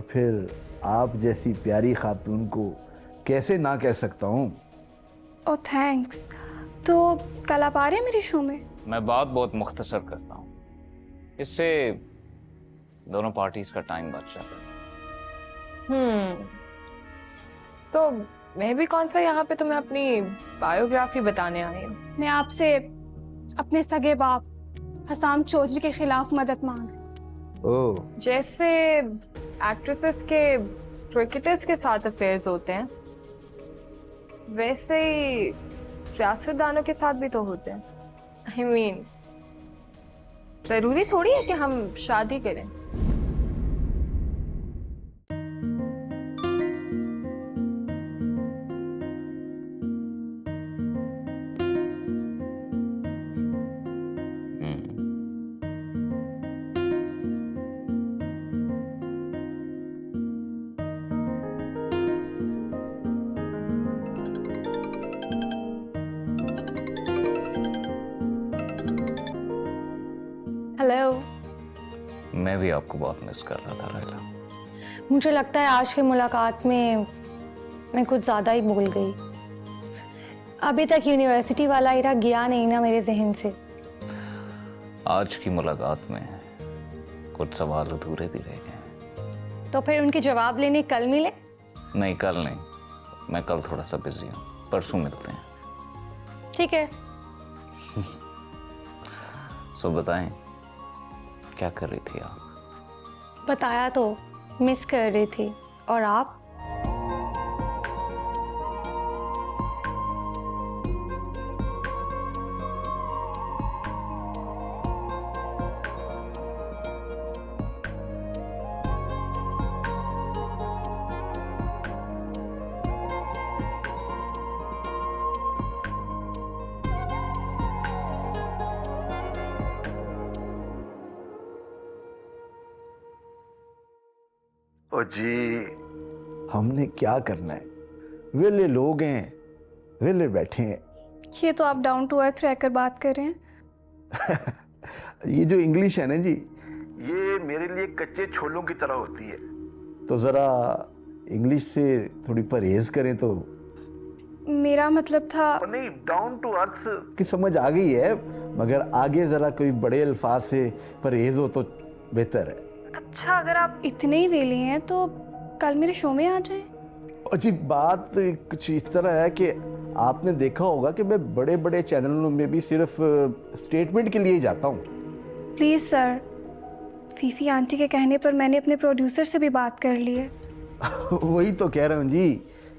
फिर आप जैसी प्यारी खातून को कैसे ना कह सकता हूँ। ओह थैंक्स। तो कल आप आ रहे हैं मेरे शो में? मैं बात बहुत मुख्तसर करता हूँ, इससे दोनों पार्टीज का टाइम बच जाता है। तो मैं भी कौन सा यहाँ पे तुम्हें अपनी बायोग्राफी बताने आई हूँ। मैं आपसे अपने सगे बाप हसाम चौधरी के खिलाफ मदद मांग। ओह, जैसे एक्ट्रेसेस के क्रिकेटर्स के साथ अफेयर्स होते हैं, वैसे ही सियासतदानों के साथ भी तो होते हैं। I mean, जरूरी थोड़ी है कि हम शादी करें। हेलो। मैं भी आपको बहुत मिस कर रहा था लैला। मुझे लगता है आज की मुलाकात में मैं कुछ ज़्यादा ही भूल गई। अभी तक यूनिवर्सिटी वाला इरा गया नहीं ना मेरे जहन से। आज की मुलाकात में कुछ सवाल अधूरे भी रह गए। तो फिर उनके जवाब लेने कल मिले? नहीं, कल नहीं, मैं कल थोड़ा सा बिजी हूँ, परसों मिलते हैं। ठीक है। सो बताएं, क्या कर रही थी आप? बताया तो, मिस कर रही थी। और आप? ओ जी, हमने क्या करना है, वेले लोग हैं, वेले बैठे हैं। ये तो आप डाउन टू अर्थ रहकर बात कर रहे हैं। ये जो इंग्लिश है ना जी, ये मेरे लिए कच्चे छोलों की तरह होती है, तो ज़रा इंग्लिश से थोड़ी परहेज करें तो। मेरा मतलब था नहीं, डाउन टू अर्थ की समझ आ गई है, मगर आगे ज़रा कोई बड़े अल्फाज से परहेज हो तो बेहतर है। अच्छा, अगर आप इतने ही वेले हैं तो कल मेरे शो में आ जाएं। और जी, बात कुछ इस तरह है कि आपने देखा होगा कि मैं बड़े बड़े चैनलों में भी सिर्फ स्टेटमेंट के लिए ही जाता हूँ। प्लीज़ सर, फीफी आंटी के कहने पर मैंने अपने प्रोड्यूसर से भी बात कर ली है। वही तो कह रहा हूँ जी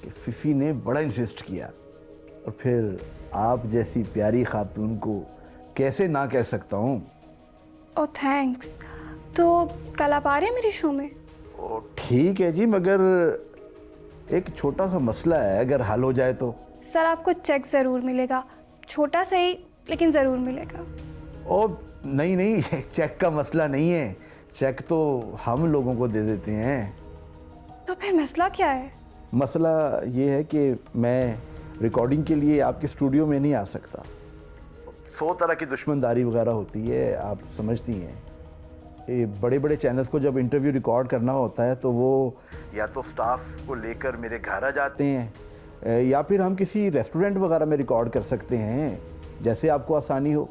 कि फीफी ने बड़ा इंसिस्ट किया, और फिर आप जैसी प्यारी खातून को कैसे ना कह सकता हूँ। ओह थैंक्स। तो कल आप आ रहे हैं मेरे शो में? ओ ठीक है जी, मगर एक छोटा सा मसला है, अगर हल हो जाए तो। सर, आपको चेक ज़रूर मिलेगा, छोटा सही लेकिन ज़रूर मिलेगा। ओ नहीं नहीं, चेक का मसला नहीं है, चेक तो हम लोगों को दे देते हैं। तो फिर मसला क्या है? मसला ये है कि मैं रिकॉर्डिंग के लिए आपके स्टूडियो में नहीं आ सकता। 100 तरह की दुश्मनदारी वगैरह होती है, आप समझती हैं। ये बड़े बड़े चैनल्स को जब इंटरव्यू रिकॉर्ड करना होता है तो वो या तो स्टाफ को लेकर मेरे घर आ जाते हैं, या फिर हम किसी रेस्टोरेंट वगैरह में रिकॉर्ड कर सकते हैं, जैसे आपको आसानी हो।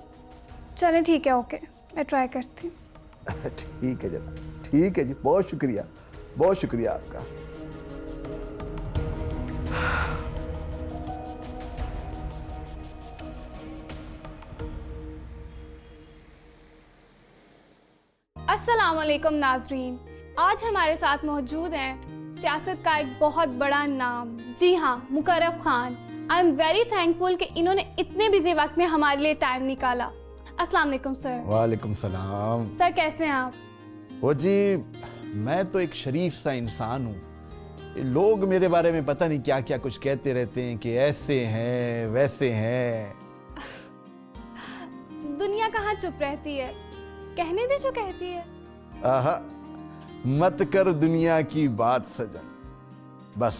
चलें ठीक है, ओके, मैं ट्राई करती हूँ। ठीक है जनाब, ठीक है जी, बहुत शुक्रिया, बहुत शुक्रिया आपका। अस्सलाम वालेकुम नाजरीन, आज हमारे साथ मौजूद हैं सियासत का एक बहुत बड़ा नाम, जी हाँ, Mukarram Khan. I am very thankful कि इन्होंने इतने बिजी वक्त में हमारे लिए टाइम निकाला। अस्सलाम वालेकुम सर। वालेकुम सलाम। सर कैसे हैं आप? वो जी, मैं तो एक शरीफ सा इंसान हूँ, लोग मेरे बारे में पता नहीं क्या क्या कुछ कहते रहते हैं कि ऐसे हैं वैसे हैं। दुनिया कहाँ चुप रहती है, कहने दे जो कहती है। आहा, मत कर दुनिया की बात सजन। बस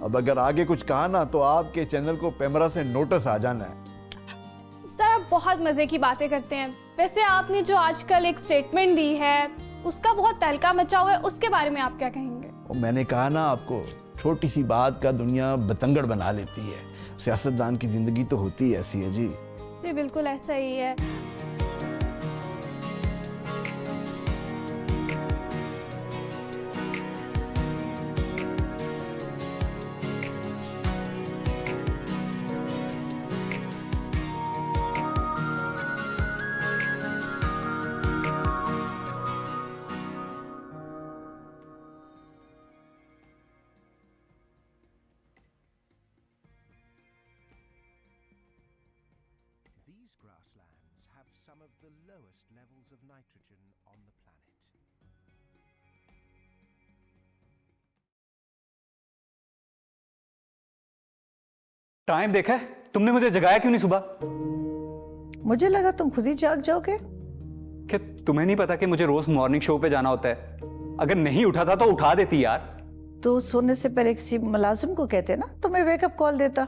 अब अगर आगे कुछ कहा ना तो आपके चैनल को पेमरा से नोटिस आ जाना है। सर, आप बहुत मजे की बातें करते हैं। वैसे आपने जो आजकल एक स्टेटमेंट दी है उसका बहुत तहलका मचा हुआ है, उसके बारे में आप क्या कहेंगे? और मैंने कहा ना आपको, छोटी सी बात का दुनिया बतंगड़ बना लेती है। सियासतदान की जिंदगी तो होती है ऐसी है जी। जी बिल्कुल ऐसा ही है। These grasslands have some of the lowest levels of nitrogen on the planet. Time देखा है तुमने? मुझे जगाया क्यों नहीं सुबह? मुझे लगा तुम खुद ही जाग जाओगे। क्या तुम्हें नहीं पता कि मुझे रोज मॉर्निंग शो पे जाना होता है? अगर नहीं उठा था तो उठा देती यार। तो सोने से पहले किसी मुलाजिम को कहते ना, तुम्हें वेकअप कॉल देता।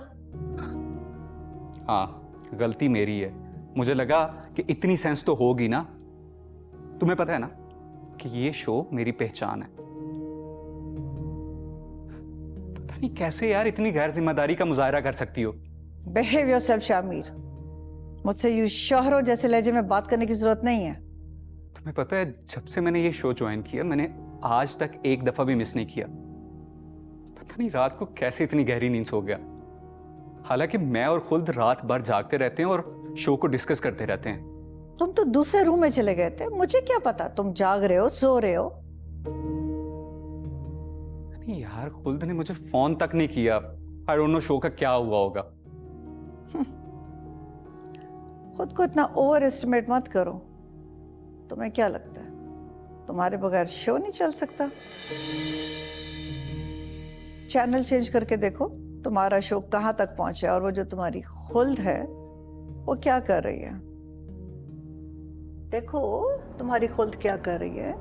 हाँ, गलती मेरी है। मुझे लगा कि इतनी सेंस तो होगी ना। तुम्हें पता है ना कि ये शो मेरी पहचान है। पता नहीं कैसे यार इतनी गैर जिम्मेदारी का मुजाहरा कर सकती हो। Behave yourself Shamir. मुझसे यूं शोहरों जैसे लहजे में बात करने की जरूरत नहीं है। तुम्हें पता है जब से मैंने ये शो ज्वाइन किया मैंने आज तक एक दफा भी मिस नहीं किया। पता नहीं रात को कैसे इतनी गहरी नींद सो गया। हालांकि मैं और खुद रात भर जागते रहते हैं और शो को डिस्कस करते रहते हैं। तुम तो दूसरे रूम में चले गए थे, मुझे क्या पता तुम जाग रहे हो सो रहे हो। नहीं यार, खुद ने मुझे फोन तक नहीं किया। आई डोंट नो शो का क्या हुआ होगा। खुद को इतना ओवर एस्टिमेट मत करो। तुम्हें क्या लगता है तुम्हारे बगैर शो नहीं चल सकता? चैनल चेंज करके देखो तुम्हारा शो कहाँ तक पहुंचा और वो जो तुम्हारी खुल्द है वो क्या कर रही है। देखो तुम्हारी खुल्द क्या कर रही है।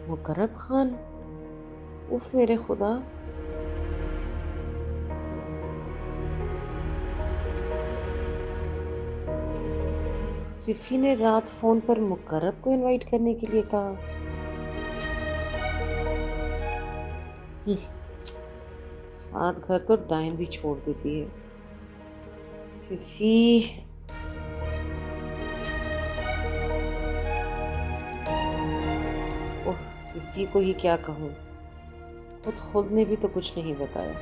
मुकर्रब खान, उफ मेरे खुदा। सिफी ने रात फोन पर मुकर्रब को इनवाइट करने के लिए कहा। साथ घर तो डायन भी छोड़ देती है। सिफी किसी को ही क्या कहूँ, खुद ने भी तो कुछ नहीं बताया।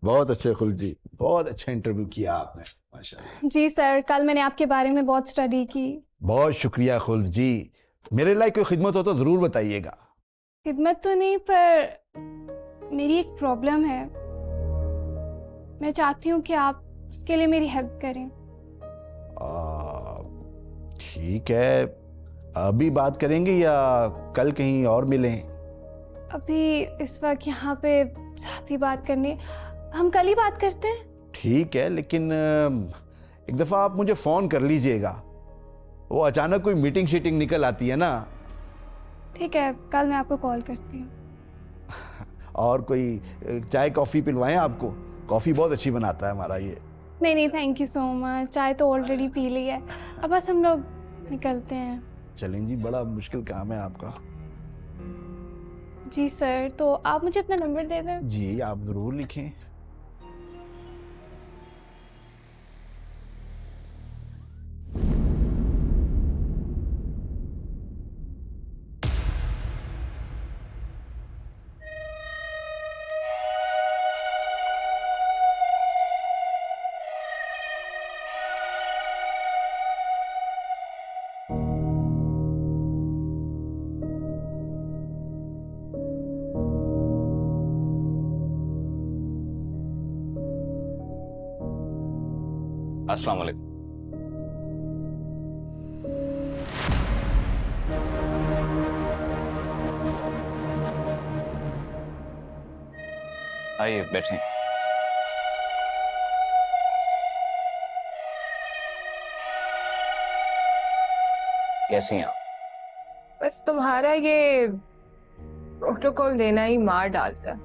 बहुत अच्छे खुल्द जी, बहुत अच्छा इंटरव्यू किया आपने, माशाल्लाह। जी सर, कल मैंने आपके बारे में बहुत स्टडी की। बहुत शुक्रिया खुल्द जी। मेरे लायक कोई खिदमत हो तो जरूर बताइएगा। खिदमत तो नहीं, पर मेरी एक प्रॉब्लम है। मैं चाहती हूँ कि आप उसके लिए मेरी हेल्प करें। ठीक है, अभी बात करेंगे या कल कहीं और मिलें? अभी इस वक्त यहाँ पे साथी बात करनी, हम कल ही बात करते हैं। ठीक है, लेकिन एक दफ़ा आप मुझे फ़ोन कर लीजिएगा। वो अचानक कोई मीटिंग शीटिंग निकल आती है ना। ठीक है, कल मैं आपको कॉल करती हूँ। और कोई चाय कॉफ़ी पिलवाएं आपको? कॉफ़ी बहुत अच्छी बनाता है हमारा ये। नहीं, थैंक यू सो मच, चाय तो ऑलरेडी पी ली है। अब बस हम लोग निकलते हैं। चलें जी, बड़ा मुश्किल काम है आपका। जी सर, तो आप मुझे अपना नंबर दे दें। जी, आप ज़रूर लिखें। अस्सलाम वालेकुम। आइए बैठें। कैसी हैं आप? बस तुम्हारा ये प्रोटोकॉल देना ही मार डालता है।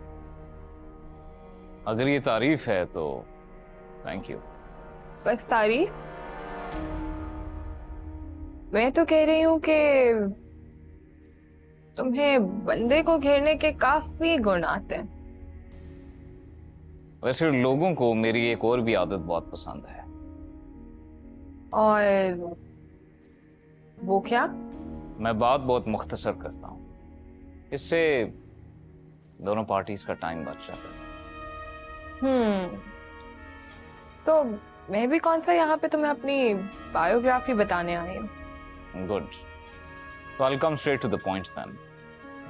अगर ये तारीफ है तो थैंक यू। बस तारीफ? मैं तो कह रही हूँ कि तुम्हें बंदे को घेरने के काफी गुण आते हैं। वैसे लोगों को मेरी एक और भी आदत बहुत पसंद है। और वो क्या? मैं बात बहुत मुख्तसर करता हूँ, इससे दोनों पार्टीज का टाइम बच जाता है। तो मैं भी कौन सा यहाँ पे तुम्हें अपनी बायोग्राफी बताने आई हूँ। Good. So I'll come straight to the point then.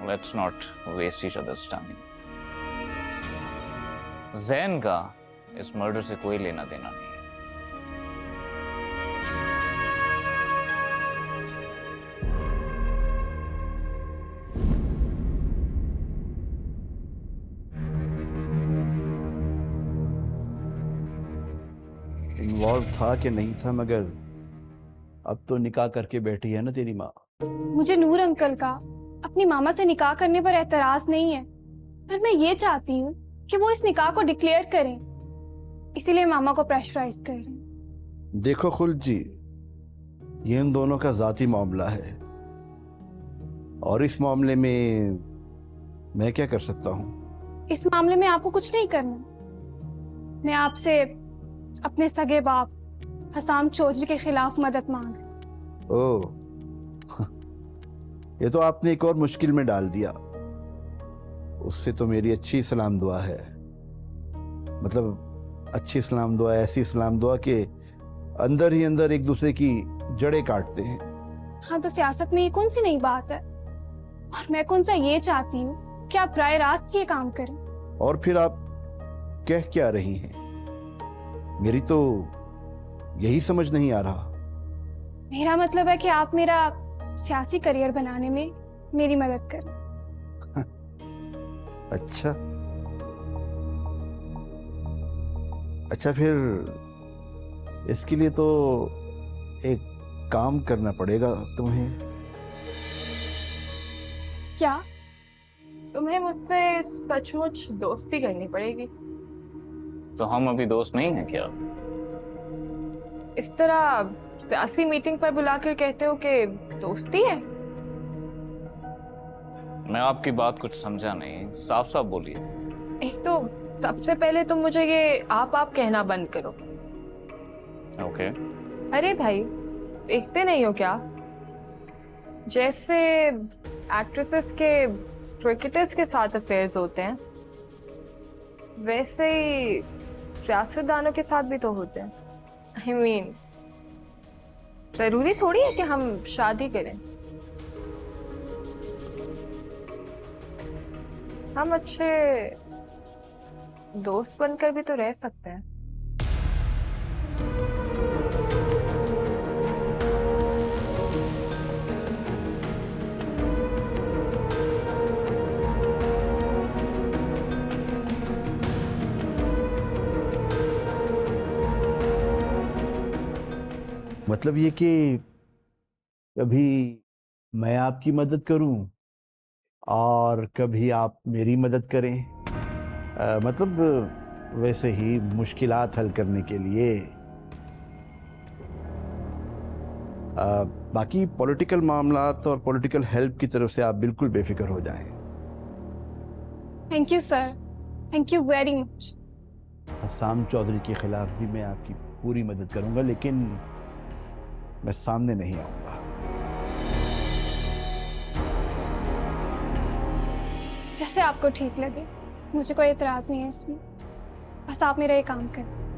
Let's not waste each other's time. Jain का इस मर्डर से कोई लेना देना नहीं है। इन्वॉल्व था कि नहीं था, मगर अब तो निकाह करके बैठी है ना तेरी माँ। मुझे नूर अंकल का अपनी मामा से निकाह करने पर एतराज नहीं है, पर मैं ये चाहती हूँ कि वो इस निकाह को डिक्लेयर करें, इसीलिए मामा को प्रेशराइज कर रहे हैं। देखो खुल्द जी, ये इन दोनों का जाती मामला है और इस मामले में मैं क्या कर सकता हूँ? इस मामले में आपको कुछ नहीं करना। मैं आपसे अपने सगे बाप हसाम चौधरी के खिलाफ मदद मांग रही। ओह, ये तो आपने एक और मुश्किल में डाल दिया। उससे तो मेरी अच्छी सलाम दुआ है, मतलब अच्छी सलाम दुआ, ऐसी सलाम दुआ कि अंदर ही अंदर एक दूसरे की जड़ें काटते हैं। हाँ, तो सियासत में ये कौन सी नई बात है? और मैं कौन सा ये चाहती हूँ कि आप राय रास्त ये काम करें। और फिर आप कह क्या रही हैं? मेरी तो यही समझ नहीं आ रहा। मेरा मतलब है कि आप मेरा सियासी करियर बनाने में मेरी मदद करें। अच्छा अच्छा, फिर इसके लिए तो एक काम करना पड़ेगा तुम्हें। क्या? तुम्हें मुझसे सचमुच दोस्ती करनी पड़ेगी। तो हम अभी दोस्त नहीं हैं क्या? इस तरह सियासी मीटिंग पर बुलाकर कहते हो कि दोस्ती है। मैं आपकी बात कुछ समझा नहीं, साफ साफ बोलिए। एक तो सबसे पहले तुम मुझे ये आप कहना बंद करो। ओके। अरे भाई, देखते नहीं हो क्या? जैसे एक्ट्रेसेस के क्रिकेटर्स के साथ अफेयर्स होते हैं, वैसे ही सियासतदानों के साथ भी तो होते हैं। I mean, जरूरी थोड़ी है कि हम शादी करें। हम अच्छे दोस्त बनकर भी तो रह सकते हैं। मतलब ये कि कभी मैं आपकी मदद करूं और कभी आप मेरी मदद करें, मतलब वैसे ही मुश्किलात हल करने के लिए। बाकी पॉलिटिकल मामलात और पॉलिटिकल हेल्प की तरफ से आप बिल्कुल बेफिक्र हो जाएं। Thank you sir, thank you very much. Hasam Chaudhry के खिलाफ भी मैं आपकी पूरी मदद करूंगा, लेकिन मैं सामने नहीं आऊंगा। जैसे आपको ठीक लगे, मुझे कोई एतराज नहीं है इसमें। बस आप मेरा ये काम कर दें।